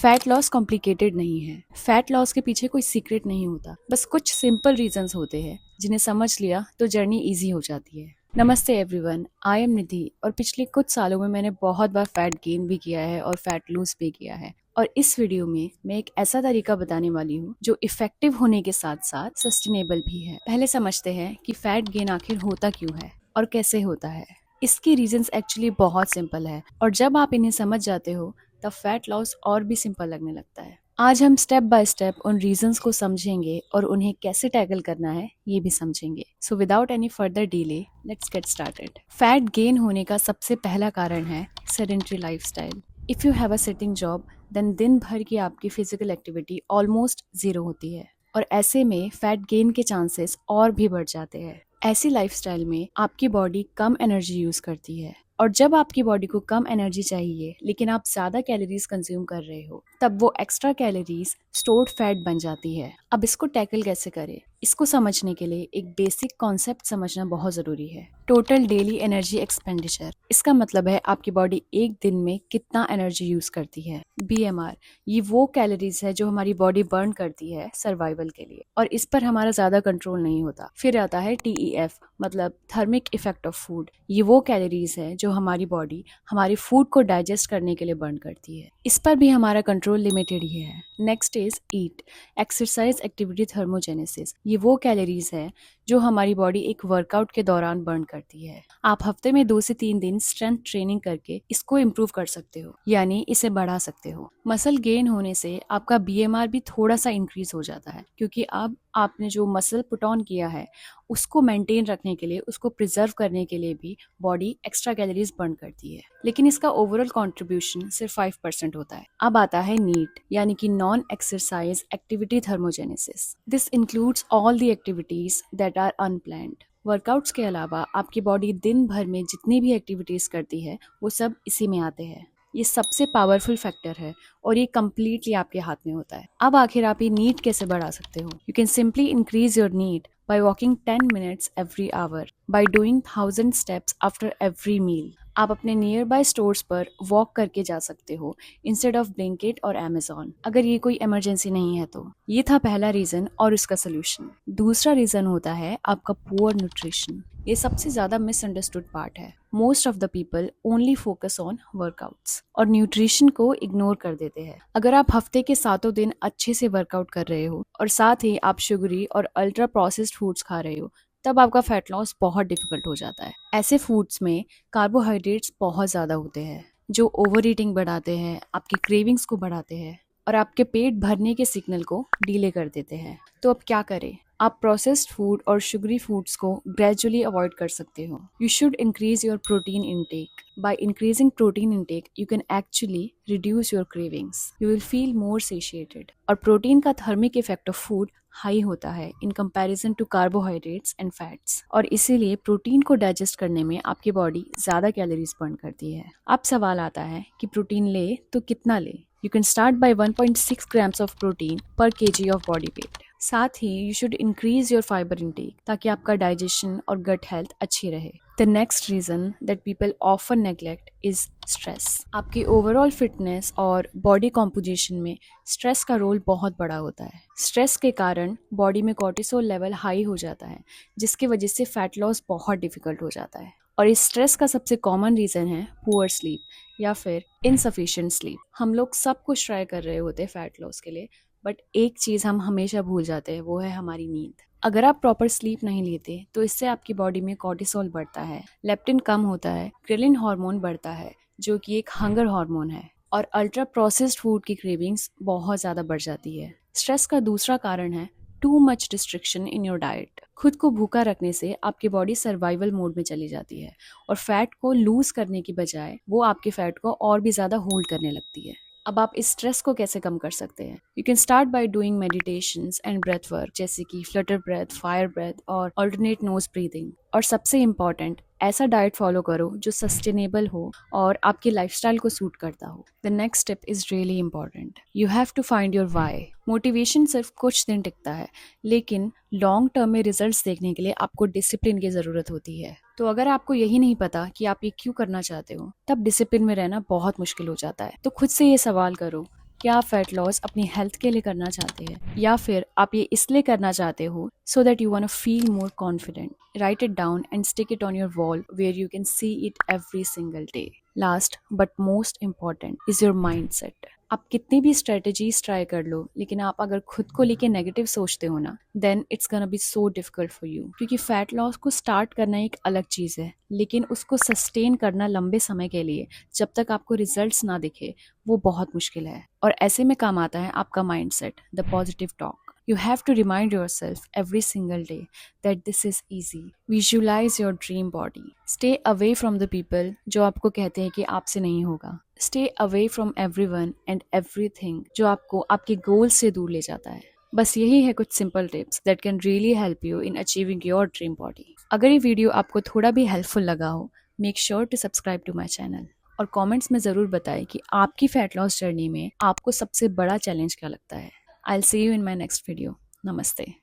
Fat loss complicated नहीं है। Fat loss के पीछे कोई सीक्रेट नहीं होता, बस कुछ सिंपल रीजंस होते हैं जिन्हें समझ लिया तो जर्नी इजी हो जाती है। नमस्ते एवरीवन, आई एम निधि और पिछले कुछ सालों में मैंने बहुत बार फैट गेन भी किया है और फैट लूज भी किया है। और इस वीडियो में मैं एक ऐसा तरीका बताने वाली हूँ जो इफेक्टिव होने के साथ साथ सस्टेनेबल भी है। पहले समझते हैं कि फैट गेन आखिर होता क्यों है और कैसे होता है। इसके रीजंस एक्चुअली बहुत सिंपल है और जब आप इन्हें समझ जाते हो तब फैट लॉस और भी सिंपल लगने लगता है। आज हम स्टेप बाय स्टेप उन रीजंस को समझेंगे और उन्हें कैसे टैकल करना है ये भी समझेंगे। So without any further delay let's get started. Fat gain होने का सबसे पहला कारण है sedentary lifestyle. If you have a sitting job then दिन भर की आपकी फिजिकल एक्टिविटी ऑलमोस्ट जीरो होती है और ऐसे में फैट गेन के चांसेस और भी बढ़ जाते हैं। ऐसी लाइफस्टाइल में आपकी बॉडी कम एनर्जी यूज करती है और जब आपकी बॉडी को कम एनर्जी चाहिए लेकिन आप ज्यादा कैलोरीज कंज्यूम कर रहे हो तब वो एक्स्ट्रा कैलोरीज स्टोर्ड फैट बन जाती है। अब इसको टैकल कैसे करें, इसको समझने के लिए एक बेसिक कॉन्सेप्ट समझना बहुत जरूरी है। टोटल डेली एनर्जी एक्सपेंडिचर, इसका मतलब है आपकी बॉडी एक दिन में कितना एनर्जी यूज करती है। बीएमआर, ये वो कैलोरीज है जो हमारी बॉडी बर्न करती है सर्वाइवल के लिए और इस पर हमारा ज्यादा कंट्रोल नहीं होता। फिर आता है टीईएफ, मतलब थर्मिक इफेक्ट ऑफ फूड। ये वो कैलोरीज है जो हमारी बॉडी हमारी फूड को डाइजेस्ट करने के लिए बर्न करती है। इस पर भी हमारा कंट्रोल लिमिटेड ही है। Next is eat, exercise activity thermogenesis. ये वो कैलोरीज है जो हमारी बॉडी एक वर्कआउट के दौरान बर्न करती है। आप हफ्ते में 2 से 3 दिन स्ट्रेंथ ट्रेनिंग करके इसको इम्प्रूव कर सकते हो, यानी इसे बढ़ा सकते हो। मसल गेन होने से आपका बीएमआर भी थोड़ा सा इंक्रीज हो जाता है क्योंकि अब आपने जो मसल पुट ऑन किया है उसको मेंटेन रखने के लिए, उसको प्रिजर्व करने के लिए भी बॉडी एक्स्ट्रा कैलोरीज बर्न करती है, लेकिन इसका ओवरऑल कंट्रीब्यूशन सिर्फ 5% होता है। अब आता है नीट, यानी कि non exercise activity thermogenesis. This includes all the activities that are unplanned. Workouts के अलावा आपकी बॉडी दिन भर में जितनी भी एक्टिविटीज करती है वो सब इसी में आते हैं। ये सबसे पावरफुल फैक्टर है और ये कम्प्लीटली आपके हाथ में होता है। अब आखिर आप ये नीड कैसे बढ़ा सकते हो? You can simply increase your need by walking 10 minutes every hour, by doing 1000 steps after every meal. आप अपने नियर बाय स्टोर्स पर वॉक करके जा सकते हो इंस्टेड ऑफ ब्लिंकिट और अमेजोन, अगर ये कोई इमरजेंसी नहीं है तो। ये था पहला रीजन और इसका सोल्यूशन। दूसरा रीजन होता है आपका पुअर न्यूट्रिशन। ये सबसे ज्यादा मिसअंडरस्टूड पार्ट है। Most of the people only focus on workouts और न्यूट्रिशन को इग्नोर कर देते हैं। अगर आप हफ्ते के 7 दिन अच्छे से वर्कआउट कर रहे हो और साथ ही आप शुगरी और अल्ट्रा प्रोसेस्ड फूड्स खा रहे हो तब आपका फैट लॉस बहुत डिफिकल्ट हो जाता है। ऐसे फूड्स में कार्बोहाइड्रेट्स बहुत ज़्यादा होते हैं जो ओवर ईटिंग बढ़ाते हैं, आपकी क्रेविंग्स को बढ़ाते हैं और आपके पेट भरने के सिग्नल को डिले कर देते हैं। तो अब क्या करें? आप प्रोसेस्ड फूड और शुगरी फूड्स को ग्रेजुअली अवॉइड कर सकते हो। You should increase your protein intake. By increasing protein intake you can actually reduce your cravings. You will feel more satiated. और प्रोटीन का thermic effect of food high होता है in comparison to carbohydrates and fats और इसीलिए protein को digest करने में आपकी बॉडी ज्यादा कैलोरीज बर्न करती है। अब सवाल आता है कि प्रोटीन ले तो कितना ले? You can start by 1.6 grams of protein per kg of body weight. साथ ही you should increase your fibre intake ताकि आपका डाइजेशन और गट हेल्थ अच्छी रहे। The next reason that people often neglect is stress. आपकी ओवरऑल फिटनेस और body composition में स्ट्रेस का रोल बहुत बड़ा होता है। स्ट्रेस के कारण बॉडी में कॉर्टिसोल लेवल हाई हो जाता है जिसकी वजह से फैट लॉस बहुत डिफिकल्ट हो जाता है और इस स्ट्रेस का सबसे कॉमन रीजन है पुअर स्लीप या फिर इनसफिशिएंट स्लीप। हम लोग सब कुछ ट्राई कर रहे होते हैं फैट लॉस के लिए, बट एक चीज़ हम हमेशा भूल जाते हैं, वो है हमारी नींद। अगर आप प्रॉपर स्लीप नहीं लेते तो इससे आपकी बॉडी में कॉर्टिसोल बढ़ता है, लेप्टिन कम होता है, ग्रेलिन हार्मोन बढ़ता है जो कि एक हंगर हार्मोन है और अल्ट्रा प्रोसेस्ड फूड की क्रेविंग्स बहुत ज़्यादा बढ़ जाती है। स्ट्रेस का दूसरा कारण है too much restriction in your diet. खुद को भूखा रखने से आपकी बॉडी सर्वाइवल मोड में चली जाती है और फैट को लूज करने की बजाय वो आपके फैट को और भी ज़्यादा होल्ड करने लगती है। अब आप इस स्ट्रेस को कैसे कम कर सकते हैं? You can start by doing meditations and breath work, जैसे कि फ्लटर ब्रेथ, फायर ब्रेथ और अल्टरनेट नोज ब्रीदिंग। और सबसे इम्पॉर्टेंट, ऐसा डाइट फॉलो करो जो सस्टेनेबल हो और आपकी लाइफस्टाइल को सूट करता हो। The next step is really important. You have to find your why. Motivation सिर्फ कुछ दिन टिकता है, लेकिन लॉन्ग टर्म में रिजल्ट्स देखने के लिए आपको डिसिप्लिन की जरूरत होती है। तो अगर आपको यही नहीं पता कि आप ये क्यों करना चाहते हो, तब डिसिप्लिन में रहना बहुत मुश्किल हो जाता है। तो खुद से ये सवाल करो क्या आप फैट लॉस अपनी हेल्थ के लिए करना चाहते हैं या फिर आप ये इसलिए करना चाहते हो so that you want to feel more confident? Write it down and stick it on your wall where you can see it every single day. Last but most important is your mindset. आप कितनी भी strategies try कर लो, लेकिन आप अगर खुद को लेके नेगेटिव सोचते हो ना, then it's gonna be so difficult for you. क्योंकि फैट लॉस को स्टार्ट करना एक अलग चीज़ है, लेकिन उसको सस्टेन करना लंबे समय के लिए जब तक आपको रिजल्ट्स ना दिखे वो बहुत मुश्किल है। और ऐसे में काम आता है आपका mind set, the positive talk. You have to remind yourself every single day that this is easy. Visualize your dream body. Stay away from the people जो आपको कहते हैं कि आपसे नहीं होगा. Stay away from everyone and everything जो आपको आपके गोल से दूर ले जाता है। बस यही है कुछ simple tips that can really help you in achieving your dream body. अगर ये वीडियो आपको थोड़ा भी हेल्पफुल लगा हो, make sure to subscribe to my channel. और कमेंट्स में ज़रूर बताएं कि आपकी फैट लॉस जर्नी में आपको सबसे बड़ा चैलेंज क्या लगता है। I'll see you in my next video. Namaste.